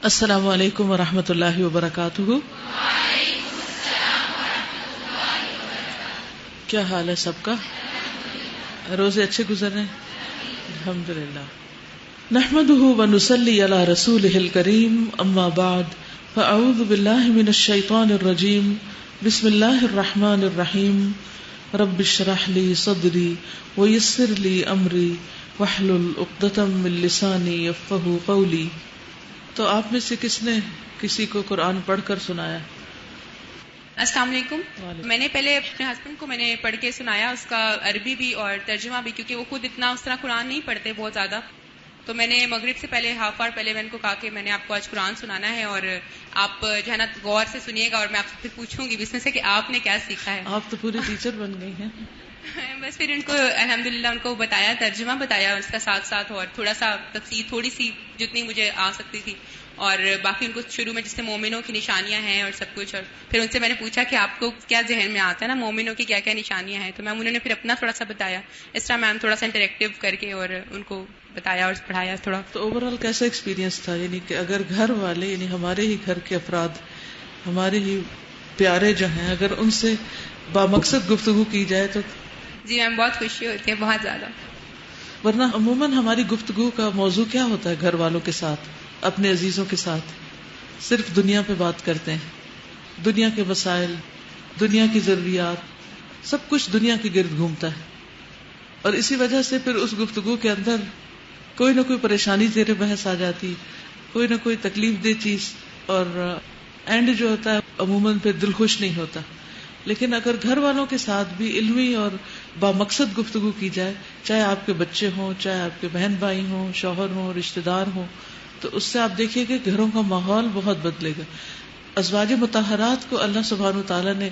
السلام علیکم ورحمۃ اللہ وبرکاتہ. کیا حال ہے سب کا؟ روزے اچھے گزر رہے ہیں الحمدللہ. نحمده ونصلی علی رسولہ الکریم. اما بعد فاعوذ باللہ من الشیطان الرجیم. بسم اللہ الرحمن الرحیم. رب اشرح لی صدری ویسر لی امری واحلل عقدۃ من لسانی یفقہوا قولی. تو آپ میں سے کس نے کسی کو قرآن پڑھ کر سنایا؟ السلام علیکم. میں نے پہلے اپنے ہسبینڈ کو پڑھ کے سنایا، اس کا عربی بھی اور ترجمہ بھی، کیونکہ وہ خود اتنا اس طرح قرآن نہیں پڑھتے بہت زیادہ. تو میں نے مغرب سے پہلے ہاف آور پہلے میں ان کو کہا کہ میں نے آپ کو آج قرآن سنانا ہے اور آپ جو ہے نا غور سے سنیے گا، اور میں آپ سے پھر پوچھوں گی بس میں سے کہ آپ نے کیا سیکھا ہے. آپ تو پوری ٹیچر بن گئی ہیں. بس پھر ان کو الحمدللہ ان کو بتایا، ترجمہ بتایا اس کا ساتھ ساتھ، اور تھوڑا سا تفسیر تھوڑی سی جتنی مجھے آ سکتی تھی، اور باقی ان کو شروع میں جس سے مومنوں کی نشانیاں ہیں اور سب کچھ. اور پھر ان سے میں نے پوچھا کہ آپ کو کیا ذہن میں آتا ہے نا مومنوں کی کیا کیا نشانیاں ہیں، تو میم انہوں نے پھر اپنا تھوڑا سا بتایا. اس طرح میم تھوڑا سا انٹریکٹیو کر کے اور ان کو بتایا اور پڑھایا تھوڑا. تو اوور آل کیسا ایکسپیرینس تھا؟ یعنی کہ اگر گھر والے، یعنی ہمارے ہی گھر کے افراد، ہمارے ہی پیارے جو ہیں، اگر ان سے بامقصد گفتگو کی جائے تو؟ جی میم بہت خوشی ہوتی ہے، بہت زیادہ. ورنہ عموماً ہماری گفتگو کا موضوع کیا ہوتا ہے؟ گھر والوں کے ساتھ، اپنے عزیزوں کے ساتھ صرف دنیا پہ بات کرتے ہیں. دنیا کے مسائل، دنیا کی ضروریات، سب کچھ دنیا کے گرد گھومتا ہے. اور اسی وجہ سے پھر اس گفتگو کے اندر کوئی نہ کوئی پریشانی زیر بحث آ جاتی، کوئی نہ کوئی تکلیف دہ چیز، اور اینڈ جو ہوتا ہے عموماً پھر دل خوش نہیں ہوتا. لیکن اگر گھر والوں کے ساتھ بھی علمی اور بامقصد گفتگو کی جائے، چاہے آپ کے بچے ہوں، چاہے آپ کے بہن بھائی ہوں، شوہر ہوں، رشتہ دار ہوں، تو اس سے آپ دیکھیے کہ گھروں کا ماحول بہت بدلے گا. ازواج مطہرات کو اللہ سبحانہ وتعالیٰ نے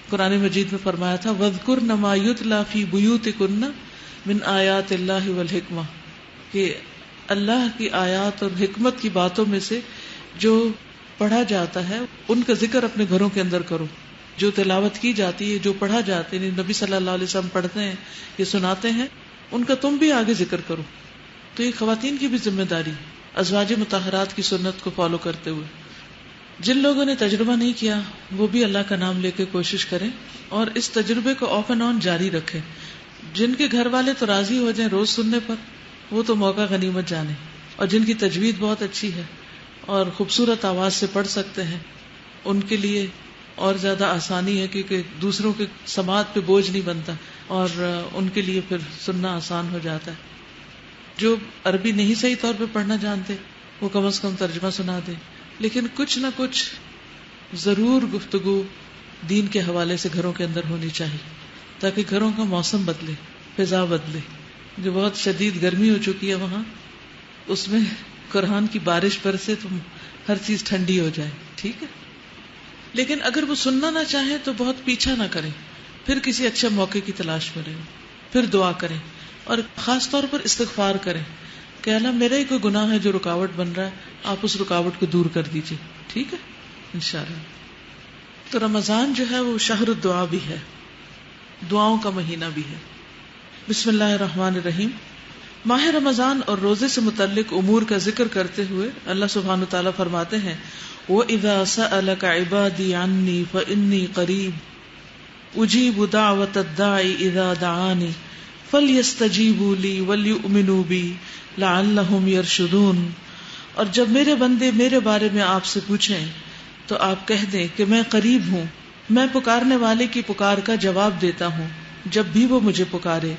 قرآن مجید میں فرمایا تھا وَاذْكُرْنَ مَا يُتْلَى فِي بُيُوتِكُنَّ مِنْ آیَاتِ اللَّهِ وَالْحِکْمَةِ، کہ اللہ کی آیات اور حکمت کی باتوں میں سے جو پڑھا جاتا ہے ان کا ذکر اپنے گھروں کے اندر کرو. جو تلاوت کی جاتی ہے، جو پڑھا جاتا ہے، نبی صلی اللہ علیہ وسلم پڑھتے ہیں، یہ سناتے ہیں، ان کا تم بھی آگے ذکر کرو. تو یہ خواتین کی بھی ذمہ داری ازواج مطہرات کی سنت کو فالو کرتے ہوئے. جن لوگوں نے تجربہ نہیں کیا وہ بھی اللہ کا نام لے کے کوشش کریں اور اس تجربے کو آف اینڈ آن جاری رکھیں. جن کے گھر والے تو راضی ہو جائیں روز سننے پر، وہ تو موقع غنیمت جانے، اور جن کی تجوید بہت اچھی ہے اور خوبصورت آواز سے پڑھ سکتے ہیں، ان کے لیے اور زیادہ آسانی ہے، کیونکہ دوسروں کے سماعت پہ بوجھ نہیں بنتا، اور ان کے لیے پھر سننا آسان ہو جاتا ہے. جو عربی نہیں صحیح طور پہ پڑھنا جانتے وہ کم از کم ترجمہ سنا دیں، لیکن کچھ نہ کچھ ضرور گفتگو دین کے حوالے سے گھروں کے اندر ہونی چاہیے، تاکہ گھروں کا موسم بدلے، فضا بدلے. جو بہت شدید گرمی ہو چکی ہے وہاں، اس میں قرآن کی بارش برسے تو ہر چیز ٹھنڈی ہو جائے. ٹھیک ہے، لیکن اگر وہ سننا نہ چاہیں تو بہت پیچھا نہ کریں، پھر کسی اچھے موقع کی تلاش میں رہیں، پھر دعا کریں، اور خاص طور پر استغفار کریں کہ اللہ میرا ہی کوئی گناہ ہے جو رکاوٹ بن رہا ہے، آپ اس رکاوٹ کو دور کر دیجئے. ٹھیک ہے انشاءاللہ. تو رمضان جو ہے وہ شہر الدعا بھی ہے، دعاؤں کا مہینہ بھی ہے. بسم اللہ الرحمن الرحیم. ماہ رمضان اور روزے سے متعلق امور کا ذکر کرتے ہوئے اللہ سبحانہ تعالیٰ فرماتے ہیں وَإِذَا سَأَلَكَ عِبَادِي عَنِّي فَإِنِّي قَرِيبٌ أُجِيبُ دَعْوَةَ الدَّاعِ إِذَا دَعَانِ فَلْيَسْتَجِيبُوا لِي وَلْيُؤْمِنُوا بِي لَعَلَّهُمْ يَرْشُدُونَ. اور جب میرے بندے میرے بارے میں آپ سے پوچھیں تو آپ کہہ دیں کہ میں قریب ہوں، میں پکارنے والے کی پکار کا جواب دیتا ہوں جب بھی وہ مجھے پکارے.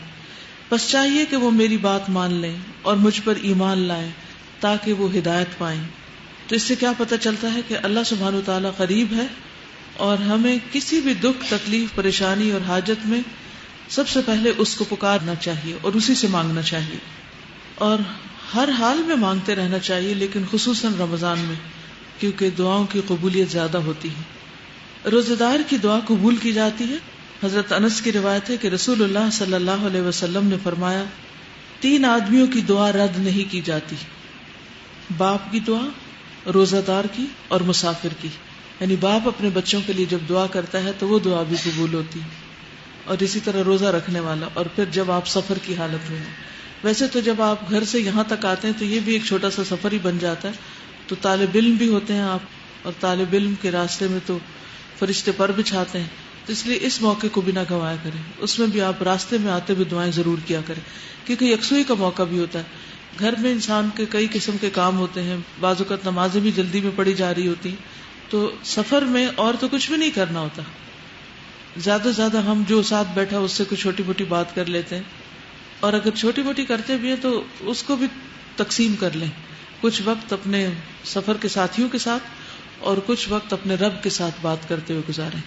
بس چاہیے کہ وہ میری بات مان لیں اور مجھ پر ایمان لائیں تاکہ وہ ہدایت پائیں. تو اس سے کیا پتہ چلتا ہے کہ اللہ سبحانہ وتعالیٰ قریب ہے، اور ہمیں کسی بھی دکھ، تکلیف، پریشانی اور حاجت میں سب سے پہلے اس کو پکارنا چاہیے اور اسی سے مانگنا چاہیے، اور ہر حال میں مانگتے رہنا چاہیے، لیکن خصوصاً رمضان میں، کیونکہ دعاؤں کی قبولیت زیادہ ہوتی ہے. روزہ دار کی دعا قبول کی جاتی ہے. حضرت انس کی روایت ہے کہ رسول اللہ صلی اللہ علیہ وسلم نے فرمایا 3 آدمیوں کی دعا رد نہیں کی جاتی، باپ کی دعا، روزہ دار کی اور مسافر کی. یعنی باپ اپنے بچوں کے لیے جب دعا کرتا ہے تو وہ دعا بھی قبول ہوتی، اور اسی طرح روزہ رکھنے والا، اور پھر جب آپ سفر کی حالت میں ہیں. ویسے تو جب آپ گھر سے یہاں تک آتے ہیں تو یہ بھی ایک چھوٹا سا سفر ہی بن جاتا ہے، تو طالب علم بھی ہوتے ہیں آپ, اور طالب علم کے راستے میں تو فرشتے پر بچھاتے ہیں, تو اس لیے اس موقع کو بھی نہ گنوایا کریں. اس میں بھی آپ راستے میں آتے ہوئے دعائیں ضرور کیا کریں, کیونکہ یکسوئی کا موقع بھی ہوتا ہے. گھر میں انسان کے کئی قسم کے کام ہوتے ہیں, بعض اوقات نمازیں بھی جلدی میں پڑھی جا رہی ہوتی, تو سفر میں اور تو کچھ بھی نہیں کرنا ہوتا. زیادہ سے زیادہ ہم جو ساتھ بیٹھا اس سے کوئی چھوٹی موٹی بات کر لیتے ہیں, اور اگر چھوٹی موٹی کرتے بھی ہیں تو اس کو بھی تقسیم کر لیں. کچھ وقت اپنے سفر کے ساتھیوں کے ساتھ اور کچھ وقت اپنے رب کے ساتھ بات کرتے ہوئے گزاریں.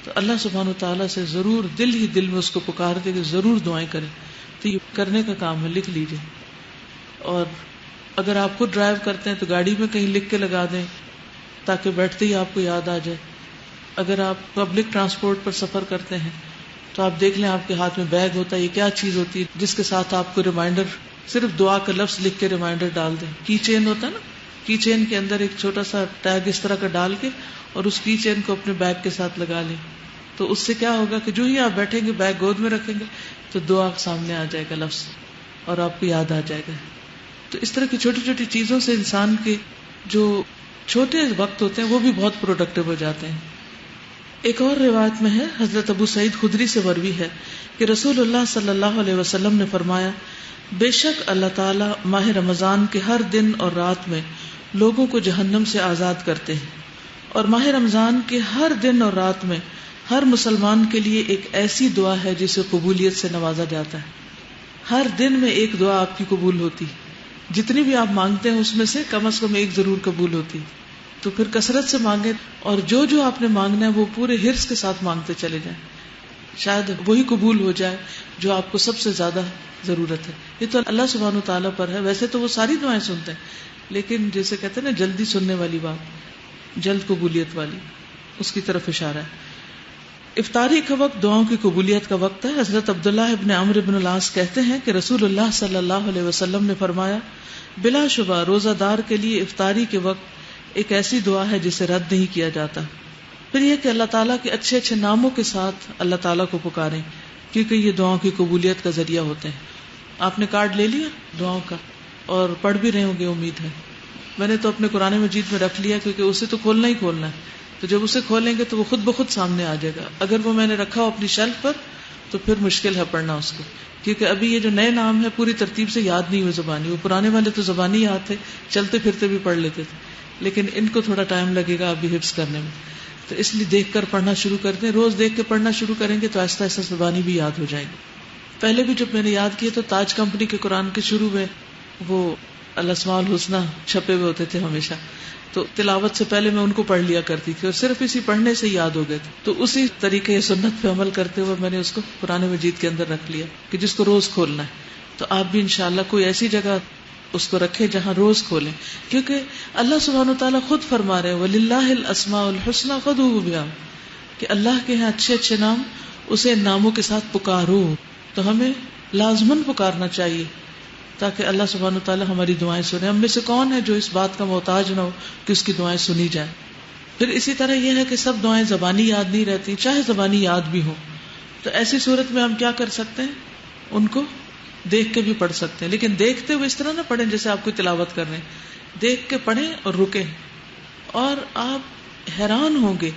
تو اللہ سبحانہ وتعالیٰ سے ضرور دل ہی دل میں اس کو پکار دے کہ ضرور دعائیں کریں. تو یہ کرنے کا کام ہے, لکھ لیجئے. اور اگر آپ خود ڈرائیو کرتے ہیں تو گاڑی میں کہیں لکھ کے لگا دیں تاکہ بیٹھتے ہی آپ کو یاد آ جائے. اگر آپ پبلک ٹرانسپورٹ پر سفر کرتے ہیں تو آپ دیکھ لیں آپ کے ہاتھ میں بیگ ہوتا ہے, یہ کیا چیز ہوتی ہے جس کے ساتھ آپ کو ریمائنڈر, صرف دعا کا لفظ لکھ کے ریمائنڈر ڈال دیں. کی چین ہوتا ہے نا, کی چین کے اندر ایک چھوٹا سا ٹیگ اس طرح کا ڈال کے اور اس کی چین کو اپنے بیگ کے ساتھ لگا لیں. تو اس سے کیا ہوگا کہ جو ہی آپ بیٹھیں گے بیگ گود میں رکھیں گے تو دعا سامنے آ جائے گا لفظ اور آپ کو یاد آ جائے گا. تو اس طرح کی چھوٹی چھوٹی چیزوں سے انسان کے جو چھوٹے وقت ہوتے ہیں وہ بھی بہت پروڈکٹیو ہو جاتے ہیں. ایک اور روایت میں ہے, حضرت ابو سعید خدری سے مروی ہے کہ رسول اللہ صلی اللہ علیہ وسلم نے فرمایا, بے شک اللہ تعالی ماہ رمضان کے ہر دن اور رات میں لوگوں کو جہنم سے آزاد کرتے ہیں, اور ماہ رمضان کے ہر دن اور رات میں ہر مسلمان کے لیے ایک ایسی دعا ہے جسے قبولیت سے نوازا جاتا ہے. ہر دن میں ایک دعا آپ کی قبول ہوتی, جتنی بھی آپ مانگتے ہیں اس میں سے کم از کم ایک ضرور قبول ہوتی. تو پھر کثرت سے مانگے, اور جو آپ نے مانگنا ہے وہ پورے حرص کے ساتھ مانگتے چلے جائیں, شاید وہی قبول ہو جائے جو آپ کو سب سے زیادہ ضرورت ہے. یہ تو اللہ سبحانہ تعالیٰ پر ہے. ویسے تو وہ ساری دعائیں سنتے ہیں, لیکن جیسے کہتے ہیں نا جلدی سننے والی بات, جلد قبولیت والی, اس کی طرف اشارہ ہے. افطاری کا وقت دعاؤں کی قبولیت کا وقت ہے. حضرت عبداللہ ابن عمرو بن العاص کہتے ہیں کہ رسول اللہ صلی اللہ علیہ وسلم نے فرمایا, بلا شبہ روزہ دار کے لیے افطاری کے وقت ایک ایسی دعا ہے جسے رد نہیں کیا جاتا. پھر یہ کہ اللہ تعالیٰ کے اچھے اچھے ناموں کے ساتھ اللہ تعالیٰ کو پکاریں, کیونکہ یہ دعاؤں کی قبولیت کا ذریعہ ہوتے ہیں. آپ نے کارڈ لے لیا دعاؤں کا اور پڑھ بھی رہے ہوں گے امید ہے. میں نے تو اپنے قرآن مجید میں رکھ لیا, کیونکہ اسے تو کھولنا ہی کھولنا ہے. تو جب اسے کھولیں گے تو وہ خود بخود سامنے آ جائے گا. اگر وہ میں نے رکھا ہو اپنی شیلف پر تو پھر مشکل ہے پڑھنا اس کو, کیونکہ ابھی یہ جو نئے نام ہے پوری ترتیب سے یاد نہیں ہوئے زبانی. وہ پرانے والے تو زبانی یاد تھے, چلتے پھرتے بھی پڑھ لیتے تھے, لیکن ان کو تھوڑا ٹائم لگے گا ابھی حفظ کرنے میں. تو اس لیے دیکھ کر پڑھنا شروع کر دیں. روز دیکھ کے پڑھنا شروع کریں گے تو آہستہ آہستہ زبانی بھی یاد ہو جائے گی. پہلے بھی جب میں نے یاد کیا تو تاج کمپنی کے قرآن کے شروع میں وہ الاسماء الحسنی چھپے ہوئے ہوتے تھے ہمیشہ, تو تلاوت سے پہلے میں ان کو پڑھ لیا کرتی تھی اور صرف اسی پڑھنے سے یاد ہو گئے تھے. تو اسی طریقے سنت پہ عمل کرتے ہوئے میں نے اس کو قرآن مجید کے اندر رکھ لیا کہ جس کو روز کھولنا ہے. تو آپ بھی انشاءاللہ کوئی ایسی جگہ اس کو رکھے جہاں روز کھولیں, کیونکہ اللہ سبحانہ وتعالیٰ خود فرما رہے وَلِلَّهِ الْأَسْمَاءُ الْحُسْنَى فَادْعُوهُ بِهَا, کہ اللہ کے ہیں اچھے اچھے نام, اسے ان ناموں کے ساتھ پکارو. تو ہمیں لازماً پکارنا چاہیے تاکہ اللہ سبحانہ وتعالیٰ ہماری دعائیں سنے. ہم میں سے کون ہے جو اس بات کا محتاج نہ ہو کہ اس کی دعائیں سنی جائیں. پھر اسی طرح یہ ہے کہ سب دعائیں زبانی یاد نہیں رہتی, چاہے زبانی یاد بھی ہو. تو ایسی صورت میں ہم کیا کر سکتے ہیں, ان کو دیکھ کے بھی پڑھ سکتے ہیں, لیکن دیکھتے ہوئے اس طرح نہ پڑھیں جیسے آپ کو تلاوت کر رہے ہیں. دیکھ کے پڑھیں اور رکیں, اور آپ حیران ہوں گے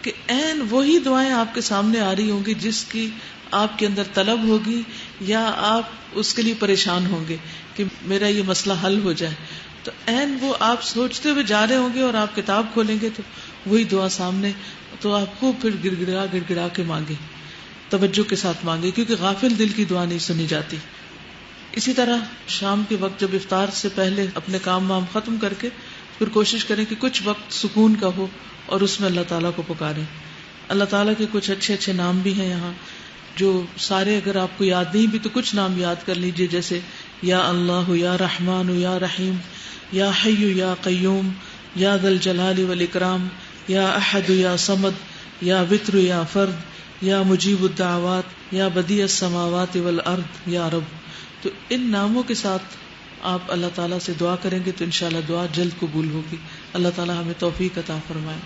کہ عین وہی دعائیں آپ کے سامنے آ رہی ہوں گی جس کی آپ کے اندر طلب ہوگی یا آپ اس کے لیے پریشان ہوں گے کہ میرا یہ مسئلہ حل ہو جائے. تو عین وہ آپ سوچتے ہوئے جا رہے ہوں گے اور آپ کتاب کھولیں گے تو وہی دعا سامنے, تو آپ کو پھر گڑ گڑا کے مانگے, توجہ کے ساتھ مانگے, کیونکہ غافل دل کی دعا نہیں سنی جاتی. اسی طرح شام کے وقت جب افطار سے پہلے اپنے کام وام ختم کر کے پھر کوشش کریں کہ کچھ وقت سکون کا ہو اور اس میں اللہ تعالیٰ کو پکاریں. اللہ تعالیٰ کے کچھ اچھے اچھے نام بھی ہیں یہاں, جو سارے اگر آپ کو یاد نہیں بھی تو کچھ نام یاد کر لیجئے, جیسے یا اللہ, یا رحمان, یا رحیم, یا حی, یا قیوم, یا ذا الجلال والاکرام, یا احد, یا صمد, یا وتر, یا فرد, یا مجیب الدعوات, یا بدیع السماوات والارض, یا رب. تو ان ناموں کے ساتھ آپ اللہ تعالیٰ سے دعا کریں گے تو انشاءاللہ دعا جلد قبول ہوگی. اللہ تعالیٰ ہمیں توفیق عطا فرمائے.